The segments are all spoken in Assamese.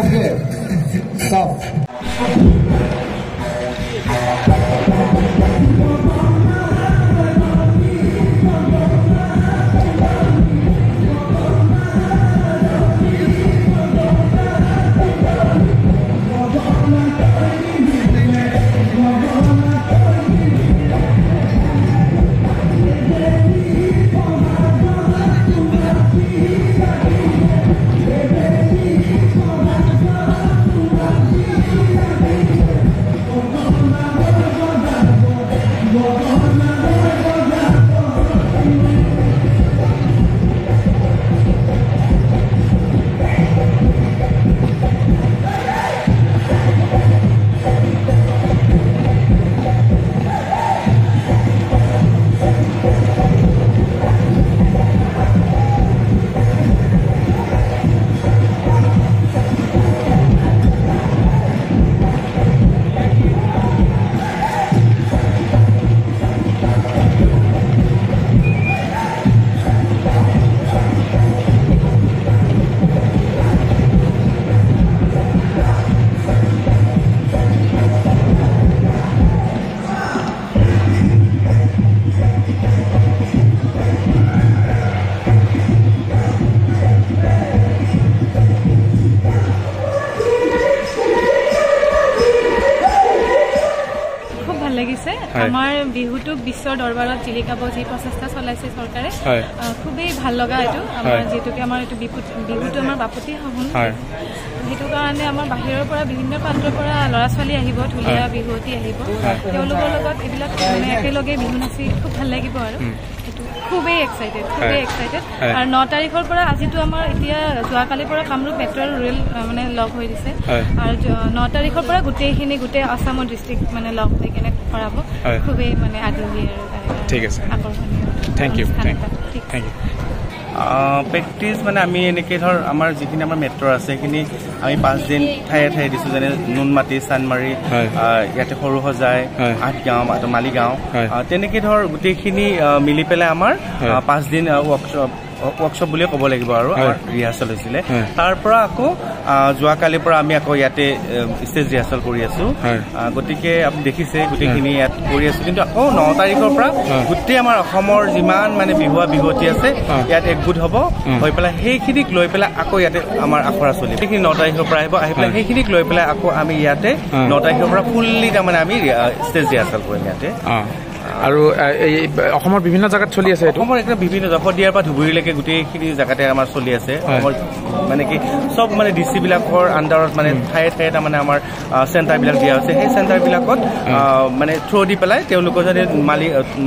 Okay. Stop. আমাৰ বিহুটো বিশ্বৰ দৰবাৰত জিলিকাব যি প্ৰচেষ্টা চলাইছে চৰকাৰে খুবেই ভাল লগা এইটো আমাৰ যেতুকে আমাৰ এইটো বিহুটো আমাৰ বাপতি সাহোন সেইটো কাৰণে আমাৰ বাহিৰৰ পৰা বিভিন্ন প্ৰান্তৰ পৰা ল'ৰা ছোৱালী আহিব ঢুলীয়া বিহুৱতী আহিব তেওঁলোকৰ লগত এইবিলাক মানে একেলগে বিহু নাচি খুব ভাল লাগিব আৰু সেইটো খুবেই এক্সাইটেড আৰু 9 তাৰিখৰ পৰা আজিতো আমাৰ এতিয়া যোৱাকালিৰ পৰা কামৰূপ মেট্ৰ' ৰেল মানে লগ হৈ দিছে আৰু 9 তাৰিখৰ পৰা গোটেই আসামৰ ডিষ্ট্ৰিক্ট মানে লগ হৈ কেনে কৰাব খুবেই মানে আগ্ৰহী আৰু ঠিক আছে থ্যাংক ইউ প্ৰেক্টিচ মানে আমি এনেকৈ ধৰ আমাৰ যিখিনি আমাৰ মেট্ৰ' আছে সেইখিনি আমি 5 দিন ঠায়ে দিছোঁ যেনে নুনমাটি চানমাৰী ইয়াতে সৰু সজাই 8 গাঁও মালিগাঁও তেনেকৈ ধৰ গোটেইখিনি মিলি পেলাই আমাৰ 5 দিন ৱৰ্কশ্বপ বুলিয়ে ক'ব লাগিব আৰু ৰিহাৰ্চেল হৈছিলে তাৰ পৰা আকৌ যোৱাকালিৰ পৰা আমি আকৌ ইয়াতে ষ্টেজ ৰিহাৰ্চেল কৰি আছোঁ গতিকে আপুনি দেখিছে গোটেইখিনি ইয়াত কৰি আছোঁ কিন্তু আকৌ 9 তাৰিখৰ পৰা গোটেই আমাৰ অসমৰ যিমান মানে বিহুৱতী আছে ইয়াত একগোট হ'ব হৈ পেলাই সেইখিনিক লৈ পেলাই আকৌ ইয়াতে আমাৰ আখৰা চলিব সেইখিনি 9 তাৰিখৰ পৰা আহি পেলাই সেইখিনিক লৈ পেলাই আকৌ আমি ইয়াতে 9 তাৰিখৰ পৰা ফুল্লি তাৰমানে আমি ষ্টেজ ৰিহাৰ্চেল কৰিম ইয়াতে আৰু এই অসমৰ বিভিন্ন জায়গাত চলি আছে অসমৰ একটা বিভিন্ন শদিয়াৰ পৰা ধুবুৰীলৈকে গোটেইখিনি জায়গাতে আমাৰ চলি আছে মানে কি সব মানে ডিষ্ট্ৰিক্ট বিলাকৰ আণ্ডাৰত মানে ঠায়ে তাৰমানে আমাৰ চেণ্টাৰবিলাক দিয়া হৈছে সেই চেণ্টাৰবিলাকত মানে থ্ৰু দি পেলাই তেওঁলোকৰ যদি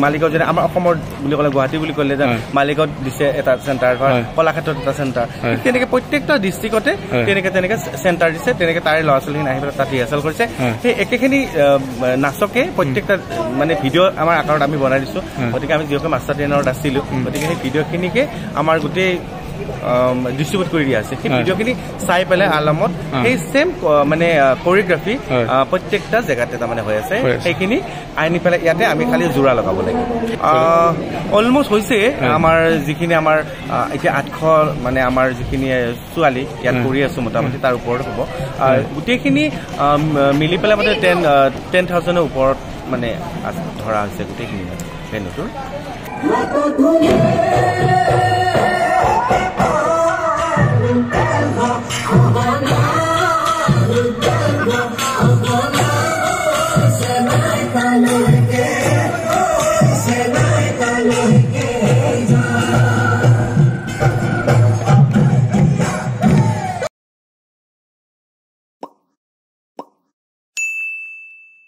মালিগাঁও যদি আমাৰ অসমৰ বুলি ক'লে গুৱাহাটী বুলি ক'লে যে মালিগাঁৱত দিছে এটা চেণ্টাৰ হয় কলাক্ষেত্ৰত এটা চেণ্টাৰ তেনেকৈ প্ৰত্যেকটা ডিষ্ট্ৰিক্টতে তেনেকৈ চেণ্টাৰ দিছে তেনেকৈ তাৰে ল'ৰা ছোৱালীখিনি আহি পেলাই তাত ৰিহাৰ্চেল কৰিছে সেই একেখিনি নাচকে প্ৰত্যেকটা মানে ভিডিঅ' আমাৰ আকাৰত আমি বনাই দিছোঁ গতিকে আমি যিহেতু মাষ্টাৰ ট্ৰেইনাৰত আছিলোঁ গতিকে সেই ভিডিঅ'খিনিকে আমাৰ গোটেই ডিষ্ট্ৰিবিউট কৰি দিয়া আছে সেই ভিডিঅ'খিনি চাই পেলাই আলামত সেই চেম মানে কোৰিঅ'গ্ৰাফি প্ৰত্যেকটা জেগাতে তাৰমানে হৈ আছে সেইখিনি আনি পেলাই ইয়াতে আমি খালি জোৰা লগাব লাগিব অলমষ্ট হৈছে আমাৰ যিখিনি আমাৰ এতিয়া 800 মানে আমাৰ যিখিনি ছোৱালী ইয়াত কৰি আছোঁ মোটামুটি তাৰ ওপৰত হ'ব গোটেইখিনি মিলি পেলাই মানে 10,000ৰ ওপৰত মানে ধৰা হৈছে গোটেইখিনি ভেন্যুটোৰ